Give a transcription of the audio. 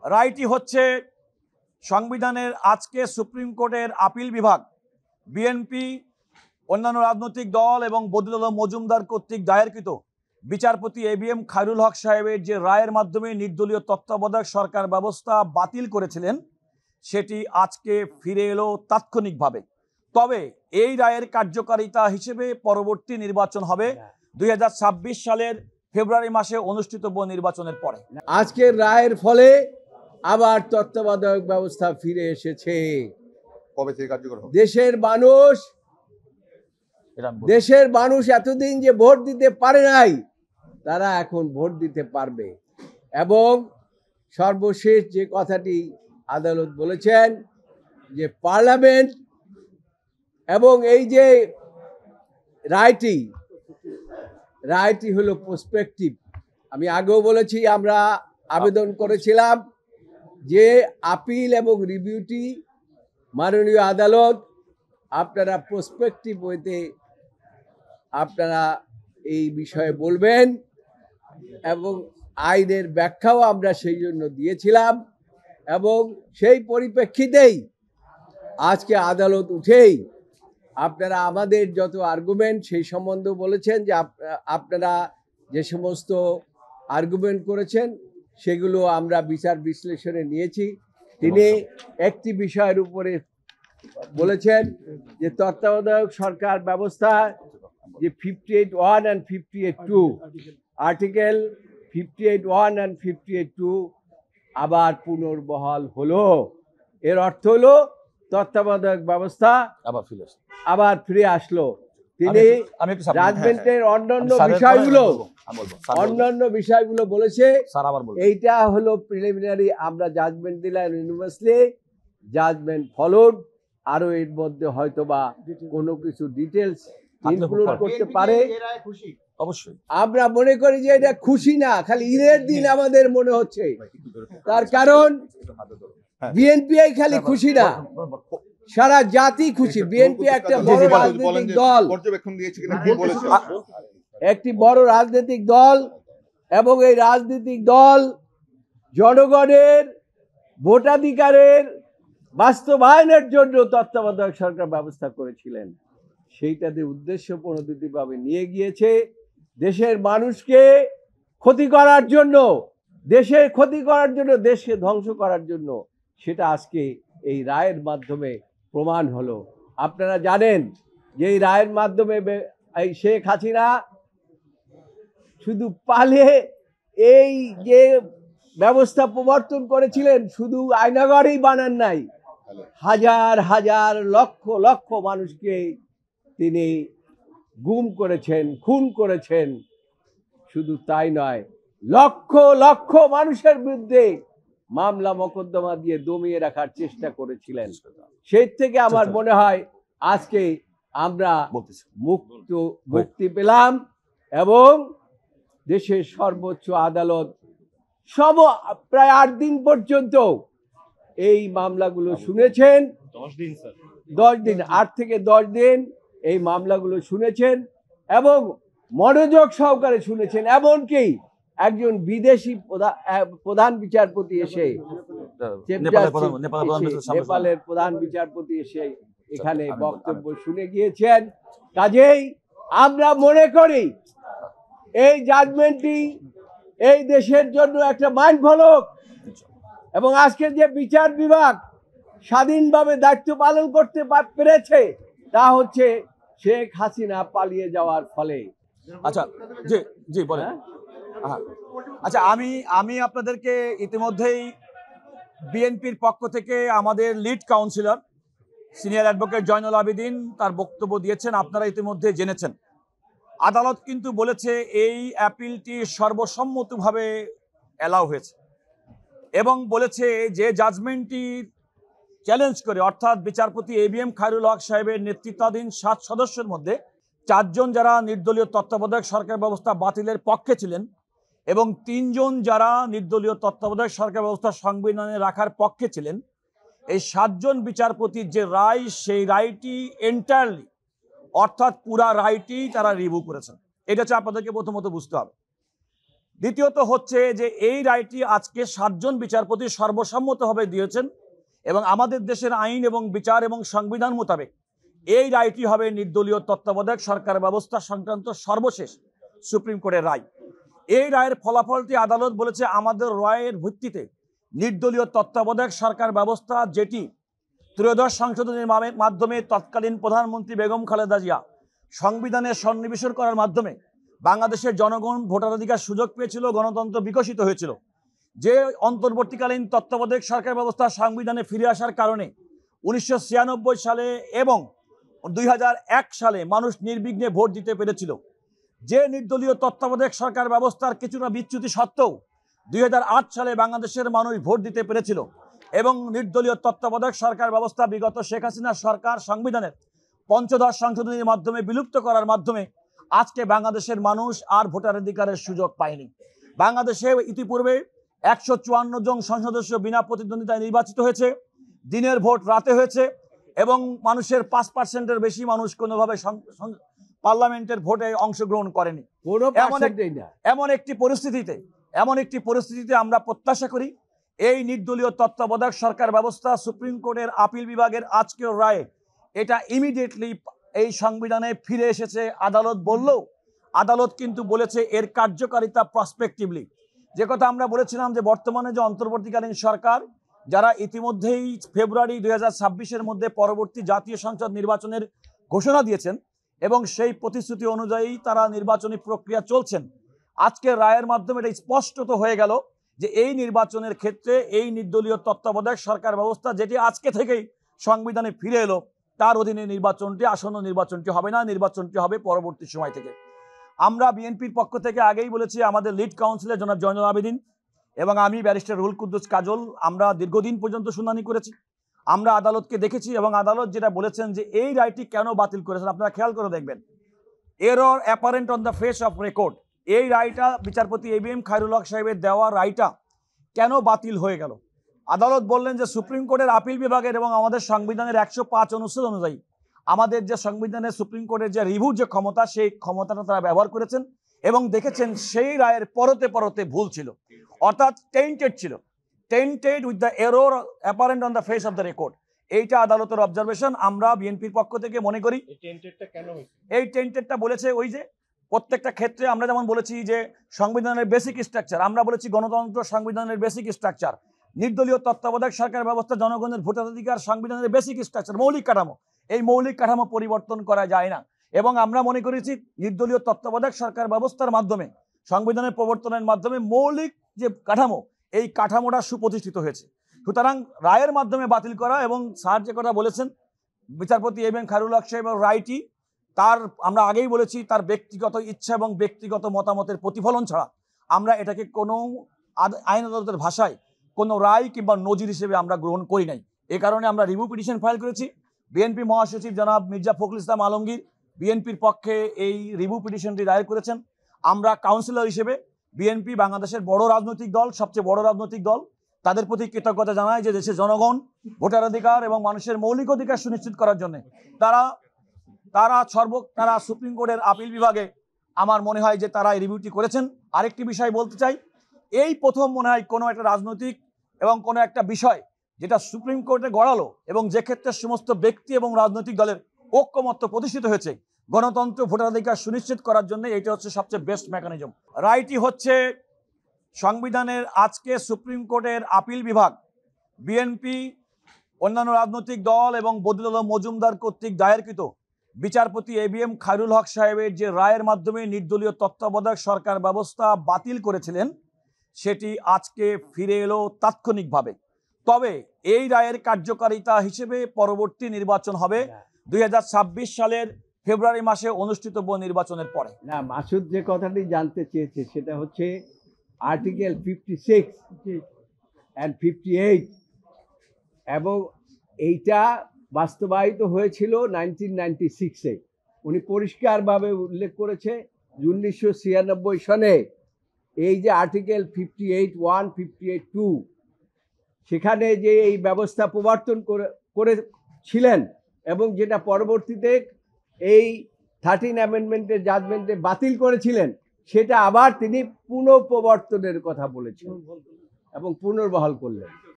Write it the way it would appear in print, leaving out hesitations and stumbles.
রায়টি হচ্ছে সংবিধানের আজকে সুপ্রিম কোর্টের আপিল বিভাগ, বিএনপি, অন্যান্য রাজনৈতিক দল এবং বদিউল আলম মজুমদার কর্তৃক দায়েরকৃত বিচারপতি এবিএম খায়রুল হক সাহেবের যে রায়ের মাধ্যমে নির্দলীয় তত্ত্বাবধায়ক সরকার ব্যবস্থা বাতিল করেছিলেন সেটি আজকে ফিরে এলো তাৎক্ষণিকভাবে। তবে এই রায়ের কার্যকারিতা হিসেবে পরবর্তী নির্বাচন হবে 2026 সালের ফেব্রুয়ারি মাসে অনুষ্ঠিতব্য নির্বাচনের পরে। আজকের রায়ের ফলে আবার তত্ত্বাবধায়ক ব্যবস্থা ফিরে এসেছে। কবে থেকে কার্যকর হবে? দেশের মানুষ এতদিন যে ভোট দিতে পারে নাই, তারা এখন ভোট দিতে পারবে। এবং সর্বশেষ যে কথাটি আদালত বলেছেন যে পার্লামেন্ট এবং এই যে রায়টি হলো প্রসপেক্টিভ। আমি আগেও বলেছি, আমরা আবেদন করেছিলাম যে আপিল এবং রিভিউটি মাননীয় আদালত আপনারা প্রসপেক্টিভ ওয়েতে আপনারা এই বিষয়ে বলবেন, এবং আইনের ব্যাখ্যাও আমরা সেই জন্য দিয়েছিলাম। এবং সেই পরিপ্রেক্ষিতেই আজকে আদালত উঠেই আপনারা আমাদের যত আর্গুমেন্ট সেই সম্বন্ধে বলেছেন যে আপনারা যে সমস্ত আর্গুমেন্ট করেছেন সেগুলো আমরা বিচার বিশ্লেষণে নিয়েছি। তিনি একটি বিষয়ের উপরে বলেছেন যে তত্ত্বাবধায়ক সরকার ব্যবস্থা যে 58(1) and 58(2) আর্টিকেল 58(1) and 58(2) আবার পুনর্বহাল হলো। এর অর্থ হলো তত্ত্বাবধায়ক ব্যবস্থা আবার ফিরে আসলো। তিনি জাজমেন্টের অন্যান্য বিষয়গুলো বলেছে, এইটা হলো প্রিলিমিনারি। আমরা জাজমেন্ট দিলাম ইউনিভার্সালি, জাজমেন্ট ফলোড। আরো এর মধ্যে হয়তোবা কোনো কিছু ডিটেলস ইনক্লুড করতে পারে। অবশ্যই আমরা মনে করি যে এটা খুশি না, খালি ঈদের দিন আমাদের মনে হচ্ছে। তার কারণ বিএনপি খালি খুশি না, সারা জাতি খুশি। বিএনপি একটা বড় রাজনৈতিক দল, একটি বড় রাজনৈতিক দল, এবং এই রাজনৈতিক দল জনগণের ভোটাধিকারের বাস্তবায়নের জন্য তত্ত্বাবধায়ক সরকার ব্যবস্থা করেছিলেন। সেইটাতে উদ্দেশ্য প্রণোদিতভাবে নিয়ে গিয়েছে দেশের মানুষকে ক্ষতি করার জন্য, দেশকে ধ্বংস করার জন্য। সেটা আজকে এই রায়ের মাধ্যমে প্রমাণ হলো। আপনারা জানেন যে এই রায়ের মাধ্যমে এই শেখ হাসিনা শুধু পালে এই যে ব্যবস্থা প্রবর্তন করেছিলেন, শুধু আয়নাগরই বানান নাই, হাজার হাজার লক্ষ লক্ষ মানুষকে তিনি গুম করেছেন, খুন করেছেন। শুধু তাই নয়, লক্ষ লক্ষ মানুষের বিরুদ্ধে মামলা মোকদ্দমা দিয়ে দমিয়ে রাখার চেষ্টা করেছিলেন। সেই থেকে আমার মনে হয় আজকে আমরা মুক্তি পেলাম, এবং দেশের সর্বোচ্চ আদালত প্রায় 8 দিন পর্যন্ত এই মামলাগুলো শুনেছেন। 10 দিন, 8 থেকে 10 দিন এই মামলাগুলো শুনেছেন, এবং মনোযোগ সহকারে শুনেছেন। এমনকি একজন বিদেশি প্রধান বিচারপতি এসে, নেপালের প্রধান বিচারপতি এসে এখানে বক্তব্য শুনে গিয়েছেন। কাজেই আমরা মনে করি এই জাজমেন্টটি এই দেশের জন্য একটা মাইলফলক, এবং আজকের যে বিচার বিভাগ স্বাধীনভাবে দায়িত্ব পালন করতে পেরেছে তা হচ্ছে শেখ হাসিনা পালিয়ে যাওয়ার ফলে। আচ্ছা, জি বলেন। আচ্ছা, আমি আপনাদেরকে ইতিমধ্যেই বিএনপির পক্ষ থেকে আমাদের lead counsellor senior advocate Zainul Abedin তার বক্তব্য দিয়েছেন, আপনারা ইতিমধ্যে জেনেছেন। আদালত কিন্তু বলেছে এই অ্যাপিলটি সর্বসম্মতভাবে অ্যালাউ হয়েছে, এবং বলেছে যে জাজমেন্টটি চ্যালেঞ্জ করে, অর্থাৎ বিচারপতি এবিএম খায়রুল হক সাহেবের নেতৃত্বাধীন 7 সদস্যের মধ্যে 4 জন যারা নির্দলীয় তত্ত্বাবধায়ক সরকার ব্যবস্থা বাতিলের পক্ষে ছিলেন, এবং 3 জন যারা নির্দলীয় তত্ত্বাবধায়ক সরকার ব্যবস্থা সংবিধানে রাখার পক্ষে ছিলেন, এই 7 জন বিচারপতির যে রায়, সেই রায়টি এন্টায়ারলি, অর্থাৎ পুরা রায়টি তারা রিভিউ করেছেন। এটা হচ্ছে আপনাদেরকে প্রথমত বুঝতে হবে। দ্বিতীয়ত হচ্ছে যে এই রায়টি আজকে 7 জন বিচারপতি সর্বসম্মতভাবে দিয়েছেন এবং আমাদের দেশের আইন এবং বিচার এবং সংবিধান মোতাবেক এই রায়টি হবে নির্দলীয় তত্ত্বাবধায়ক সরকার ব্যবস্থা সংক্রান্ত সর্বশেষ সুপ্রিম কোর্টের রায়। এই রায়ের ফলাফলটি আদালত বলেছে আমাদের রায়ের ভিত্তিতে নির্দলীয় তত্ত্বাবধায়ক সরকার ব্যবস্থা, যেটি ত্রয়োদশ সংশোধনীর মাধ্যমে তৎকালীন প্রধানমন্ত্রী বেগম খালেদা জিয়া সংবিধানে সন্নিবেশ করার মাধ্যমে বাংলাদেশের জনগণ ভোটাধিকার সুযোগ পেয়েছিল, গণতন্ত্র বিকশিত হয়েছিল। যে অন্তর্বর্তীকালীন তত্ত্বাবধায়ক সরকার ব্যবস্থা সংবিধানে ফিরে আসার কারণে 1996 সালে এবং 2001 সালে মানুষ নির্বিঘ্নে ভোট দিতে পেরেছিল। যে নির্দলীয় তত্ত্বাবধায়ক সরকার ব্যবস্থার কিছুটা বিচ্যুতি সত্ত্বেও 2008 সালে বাংলাদেশের মানুষ ভোট দিতে পেরেছিল এবং নির্দলীয় তত্ত্বাবধায়ক সরকার ব্যবস্থা বিগত শেখ হাসিনা সরকার সংবিধানের ৫ম সংশোধনীর মাধ্যমে বিলুপ্ত করার মাধ্যমে আজকে বাংলাদেশের মানুষ আর ভোটাধিকারের সুযোগ পায়নি। বাংলাদেশে ইতিপূর্বে 154 জন সংসদ সদস্য বিনা প্রতিদ্বন্দ্বিতায় নির্বাচিত হয়েছে, দিনের ভোট রাতে হয়েছে এবং মানুষের 5%-এর বেশি মানুষ কোনোভাবে পার্লামেন্টের ভোটে অংশগ্রহণ করেনি। এমন একটি পরিস্থিতিতে আমরা প্রত্যাশা করি এই নির্দলীয় তত্ত্বাবধায়ক সরকার ব্যবস্থা সুপ্রিম কোর্টের আপিল বিভাগের আজকের রায়ে এটা ইমিডিয়েটলি এই সংবিধানে ফিরে এসেছে। আদালত বললেও আদালত কিন্তু বলেছে এর কার্যকারিতা প্রসপেক্টিভলি। যে কথা আমরা বলেছিলাম যে বর্তমানে যে অন্তর্বর্তীকালীন সরকার, যারা ইতিমধ্যেই ফেব্রুয়ারি 2026-এর মধ্যে পরবর্তী জাতীয় সংসদ নির্বাচনের ঘোষণা দিয়েছেন এবং সেই প্রতিশ্রুতি অনুযায়ী তারা নির্বাচনী প্রক্রিয়া চলছেন, আজকের রায়ের মাধ্যমে এটা স্পষ্টত হয়ে গেল যে এই নির্বাচনের ক্ষেত্রে এই নির্দলীয় তত্ত্বাবধায়ক সরকার ব্যবস্থা, যেটি আজকে থেকেই সংবিধানে ফিরে এলো, তার অধীনে নির্বাচনটি, আসন্ন নির্বাচনটি হবে না, নির্বাচনটি হবে পরবর্তী সময় থেকে। আমরা বিএনপির পক্ষ থেকে আগেই বলেছি, আমাদের লিড কাউন্সিলর জনাব জয়নুল আবেদিন এবং আমি ব্যারিস্টার রুহুল কুদ্দুস কাজল, আমরা দীর্ঘদিন পর্যন্ত শুনানি করেছি। আমরা আদালতকে দেখেছি এবং আদালত যেটা বলেছেন যে এই রায়টি কেন বাতিল করেছেন আপনারা খেয়াল করে দেখবেন। Error apparent on the face of record, এই রায়টা বিচারপতি ABM খায়রুল হক সাহেবের দেওয়া রায়টা কেন বাতিল হয়ে গেল। আদালত বললেন যে সুপ্রিম কোর্টের আপিল বিভাগের এবং আমাদের সংবিধানের 105 অনুচ্ছেদ অনুযায়ী আমাদের যে সংবিধানের সুপ্রিম কোর্টের যে রিভিউর যে ক্ষমতা, সেই ক্ষমতাটা তারা ব্যবহার করেছেন এবং দেখেছেন সেই রায়ের পরতে পরতে ভুল ছিল, অর্থাৎ tainted with the error apparent on the face of the record. এইটা আদালতের অবজারভেশন। আমরা বিএনপির পক্ষ থেকে মনে করি এই টেন্টেডটা বলেছে ওই যে প্রত্যেকটা ক্ষেত্রে আমরা যেমন বলেছি যে সংবিধানের বেসিক স্ট্রাকচার, আমরা বলেছি গণতন্ত্র সংবিধানের বেসিক স্ট্রাকচার, নির্দলীয় তত্ত্বাবধায়ক সরকার ব্যবস্থা জনগণের ভোটাধিকার সংবিধানের বেসিক স্ট্রাকচার, মৌলিক কাঠামো। এই মৌলিক কাঠামো পরিবর্তন করা যায় না এবং আমরা মনে করেছি নির্দলীয় তত্ত্বাবধায়ক সরকার ব্যবস্থার মাধ্যমে, সংবিধানের প্রবর্তনের মাধ্যমে মৌলিক যে কাঠামো, এই কাঠামোটা সুপ্রতিষ্ঠিত হয়েছে। সুতরাং রায়ের মাধ্যমে বাতিল করা এবং স্যার যে কথা বলেছেন বিচারপতি ABM খায়রুল হক সাহেব রায়টি, তার আমরা আগেই বলেছি তার ব্যক্তিগত ইচ্ছা এবং ব্যক্তিগত মতামতের প্রতিফলন ছাড়া আমরা এটাকে কোনো আইন আদালতের ভাষায় কোনো রায় কিংবা নজির হিসেবে আমরা গ্রহণ করি নাই। এ কারণে আমরা রিভিউ পিটিশন ফাইল করেছি। বিএনপি মহাসচিব জনাব মির্জা ফখরুল ইসলাম আলমগীর বিএনপির পক্ষে এই রিভিউ পিটিশনটি দায়ের করেছেন। আমরা কাউন্সিলর হিসেবে বিএনপি বাংলাদেশের বড় রাজনৈতিক দল, সবচেয়ে বড় রাজনৈতিক দল, তাদের প্রতি কৃতজ্ঞতা জানায় যে দেশের জনগণ ভোটাধিকার এবং মানুষের মৌলিক অধিকার সুনিশ্চিত করার জন্য তারা সুপ্রিম কোর্টের আপিল বিভাগে আমার মনে হয় যে তারা এই রিভিউটি করেছেন। আরেকটি বিষয় বলতে চাই, এই প্রথম মনে হয় কোনো একটা রাজনৈতিক এবং কোনো একটা বিষয় যেটা সুপ্রিম কোর্টে গড়ালো এবং যে ক্ষেত্রে সমস্ত ব্যক্তি এবং রাজনৈতিক দলের ঐক্যমত্য প্রতিষ্ঠিত হয়েছে গণতন্ত্র ভোটাধিকার সুনিশ্চিত করার জন্য, এটা হচ্ছে সবচেয়ে বেস্ট মেকানিজম। রায়টি হচ্ছে সংবিধানের আজকে সুপ্রিম কোর্টের আপিল বিভাগ, বিএনপি, অন্যান্য রাজনৈতিক দল এবং বদিউল আলম মজুমদার কর্তৃক দায়েরকৃত বিচারপতি ABM খায়রুল হক সাহেবের যে রায়ের মাধ্যমে নির্দলীয় তত্ত্বাবধায়ক সরকার ব্যবস্থা বাতিল করেছিলেন, সেটি আজকে ফিরে এলো তাৎক্ষণিকভাবে। তবে এই রায়ের কার্যকারিতা হিসেবে পরবর্তী নির্বাচন হবে 2026 সালের ফেব্রুয়ারি মাসে অনুষ্ঠিতব্য নির্বাচনের পরে। না, মাসুদ যে কথাটি জানতে চেয়েছে সেটা হচ্ছে আর্টিকেল 56 and 58 এবং এইটা বাস্তবায়িত হয়েছিল 1996-এ। উনি পরিষ্কারভাবে উল্লেখ করেছে 1996 সনে এই যে আর্টিকেল 58(1), 58(2) সেখানে যে এই ব্যবস্থা প্রবর্তন করেছিলেন এবং যেটা পরবর্তীতে এই 13 অ্যামেন্ডমেন্টের জাজমেন্টে বাতিল করেছিলেন, সেটা আবার তিনি পুনঃপ্রবর্তনের কথা বলেছেন এবং পুনর্বহাল করলেন।